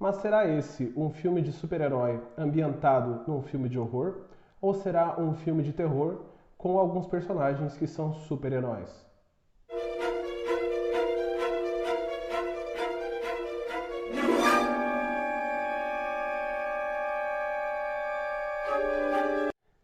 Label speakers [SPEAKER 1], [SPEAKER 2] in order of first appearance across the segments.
[SPEAKER 1] Mas será esse um filme de super-herói ambientado num filme de horror? Ou será um filme de terror com alguns personagens que são super-heróis?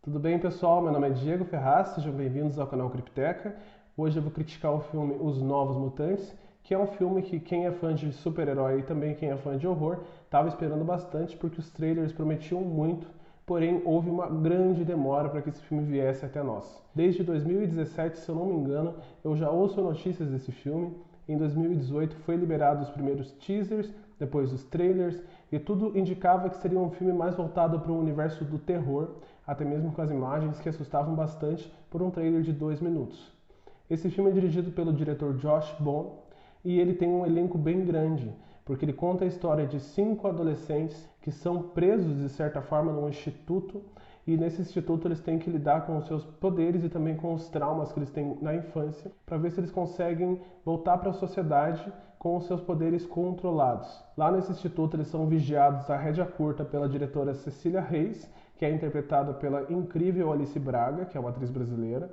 [SPEAKER 1] Tudo bem, pessoal? Meu nome é Diego Ferraz, sejam bem-vindos ao canal Cripteca. Hoje eu vou criticar o filme Os Novos Mutantes, que é um filme que quem é fã de super-herói e também quem é fã de horror estava esperando bastante porque os trailers prometiam muito, porém houve uma grande demora para que esse filme viesse até nós. Desde 2017, se eu não me engano, eu já ouço notícias desse filme. Em 2018 foi liberado os primeiros teasers, depois os trailers, e tudo indicava que seria um filme mais voltado para o universo do terror, até mesmo com as imagens que assustavam bastante por um trailer de 2 minutos. Esse filme é dirigido pelo diretor Josh Boone e ele tem um elenco bem grande, porque ele conta a história de 5 adolescentes que são presos de certa forma num instituto, e nesse instituto eles têm que lidar com os seus poderes e também com os traumas que eles têm na infância, para ver se eles conseguem voltar para a sociedade com os seus poderes controlados. Lá nesse instituto eles são vigiados à rédea curta pela diretora Cecília Reis, que é interpretada pela incrível Alice Braga, que é uma atriz brasileira.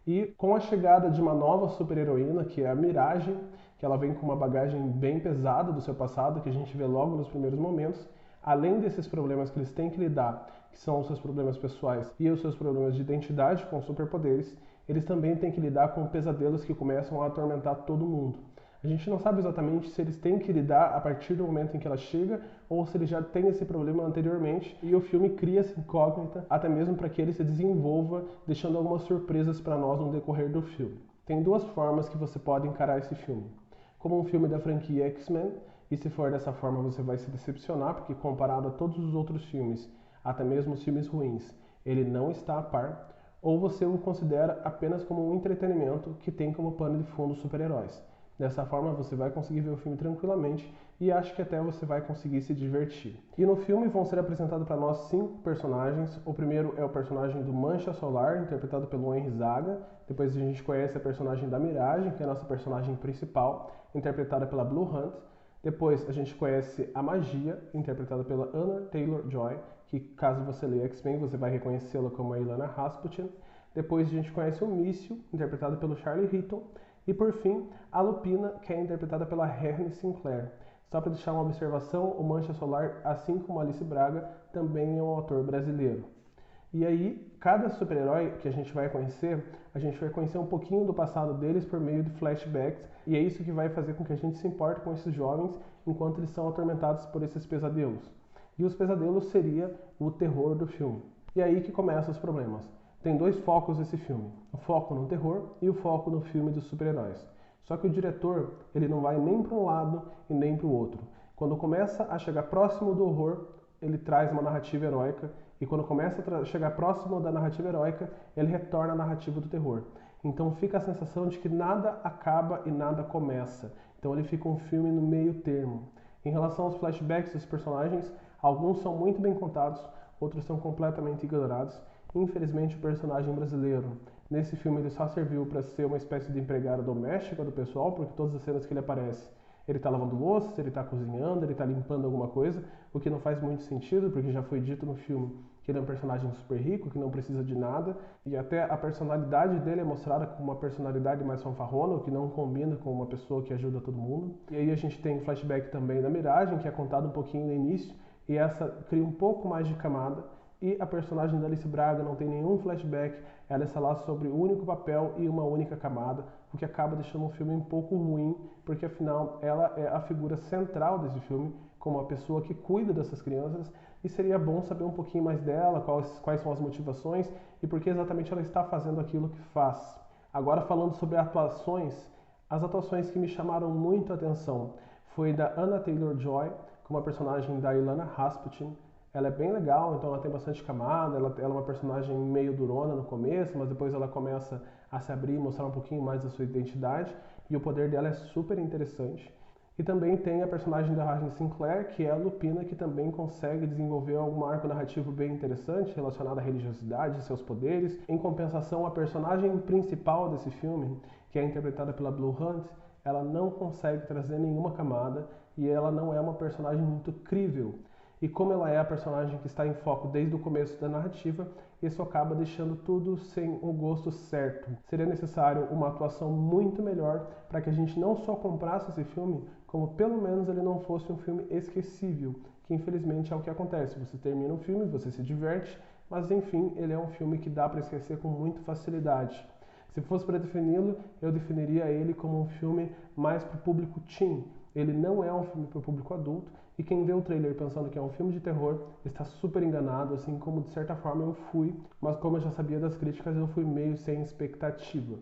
[SPEAKER 1] E com a chegada de uma nova super-heroína, que é a Miragem, que ela vem com uma bagagem bem pesada do seu passado, que a gente vê logo nos primeiros momentos, além desses problemas que eles têm que lidar, que são os seus problemas pessoais e os seus problemas de identidade com superpoderes, eles também têm que lidar com pesadelos que começam a atormentar todo mundo. A gente não sabe exatamente se eles têm que lidar a partir do momento em que ela chega ou se eles já têm esse problema anteriormente, e o filme cria essa incógnita até mesmo para que ele se desenvolva, deixando algumas surpresas para nós no decorrer do filme. Tem duas formas que você pode encarar esse filme. Como um filme da franquia X-Men, e se for dessa forma você vai se decepcionar, porque comparado a todos os outros filmes, até mesmo os filmes ruins, ele não está a par, ou você o considera apenas como um entretenimento que tem como pano de fundo super-heróis. Dessa forma você vai conseguir ver o filme tranquilamente e acho que até você vai conseguir se divertir. E no filme vão ser apresentados para nós 5 personagens. O primeiro é o personagem do Mancha Solar, interpretado pelo Henry Zaga. Depois a gente conhece a personagem da Miragem, que é a nossa personagem principal, interpretada pela Blue Hunt. Depois a gente conhece a Magia, interpretada pela Anna Taylor-Joy, que caso você leia X-Men você vai reconhecê-la como a Ilana Rasputin. Depois a gente conhece o Mício, interpretado pelo Charlie Heaton. E por fim, a Lupina, que é interpretada pela Herne Sinclair. Só para deixar uma observação, o Mancha Solar, assim como Alice Braga, também é um autor brasileiro. E aí, cada super-herói que a gente vai conhecer um pouquinho do passado deles por meio de flashbacks, e é isso que vai fazer com que a gente se importe com esses jovens enquanto eles são atormentados por esses pesadelos. E os pesadelos seria o terror do filme. E aí que começam os problemas. Tem 2 focos esse filme, o foco no terror e o foco no filme dos super-heróis. Só que o diretor, ele não vai nem para um lado e nem para o outro. Quando começa a chegar próximo do horror, ele traz uma narrativa heróica, e quando começa a chegar próximo da narrativa heróica, ele retorna à narrativa do terror. Então fica a sensação de que nada acaba e nada começa. Então ele fica um filme no meio termo. Em relação aos flashbacks dos personagens, alguns são muito bem contados, outros são completamente ignorados. Infelizmente, o personagem brasileiro, nesse filme, ele só serviu para ser uma espécie de empregada doméstica do pessoal, porque todas as cenas que ele aparece, ele está lavando louça, ele está cozinhando, ele está limpando alguma coisa, o que não faz muito sentido, porque já foi dito no filme que ele é um personagem super rico, que não precisa de nada, e até a personalidade dele é mostrada como uma personalidade mais fanfarrona, o que não combina com uma pessoa que ajuda todo mundo. E aí a gente tem flashback também da Miragem, que é contado um pouquinho no início, e essa cria um pouco mais de camada. E a personagem da Alice Braga não tem nenhum flashback, ela está lá sobre o único papel e uma única camada, o que acaba deixando um filme um pouco ruim, porque afinal ela é a figura central desse filme, como a pessoa que cuida dessas crianças, e seria bom saber um pouquinho mais dela, quais são as motivações e por que exatamente ela está fazendo aquilo que faz. Agora falando sobre atuações, as atuações que me chamaram muito a atenção foi da Anna Taylor-Joy, como a personagem da Ilana Rasputin. Ela é bem legal, então ela tem bastante camada, ela é uma personagem meio durona no começo, mas depois ela começa a se abrir e mostrar um pouquinho mais da sua identidade, e o poder dela é super interessante. E também tem a personagem da Herne Sinclair, que é a Lupina, que também consegue desenvolver algum arco narrativo bem interessante relacionado à religiosidade e seus poderes. Em compensação, a personagem principal desse filme, que é interpretada pela Blue Hunt, ela não consegue trazer nenhuma camada, e ela não é uma personagem muito crível. E como ela é a personagem que está em foco desde o começo da narrativa, isso acaba deixando tudo sem o gosto certo. Seria necessário uma atuação muito melhor para que a gente não só comprasse esse filme, como pelo menos ele não fosse um filme esquecível, que infelizmente é o que acontece. Você termina o filme, você se diverte, mas enfim, ele é um filme que dá para esquecer com muita facilidade. Se fosse para defini-lo, eu definiria ele como um filme mais para o público teen. Ele não é um filme para o público adulto, e quem vê o trailer pensando que é um filme de terror está super enganado, assim como de certa forma eu fui, mas como eu já sabia das críticas, eu fui meio sem expectativa.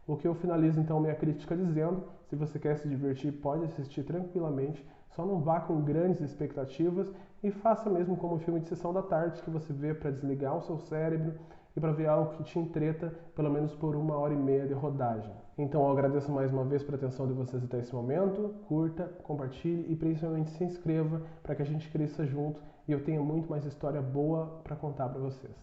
[SPEAKER 1] O que eu finalizo então minha crítica dizendo: se você quer se divertir, pode assistir tranquilamente, só não vá com grandes expectativas e faça mesmo como um filme de sessão da tarde que você vê para desligar o seu cérebro e para ver algo que te entreta, pelo menos por 1h30 de rodagem. Então eu agradeço mais uma vez pela atenção de vocês até esse momento, curta, compartilhe e principalmente se inscreva para que a gente cresça junto e eu tenha muito mais história boa para contar para vocês.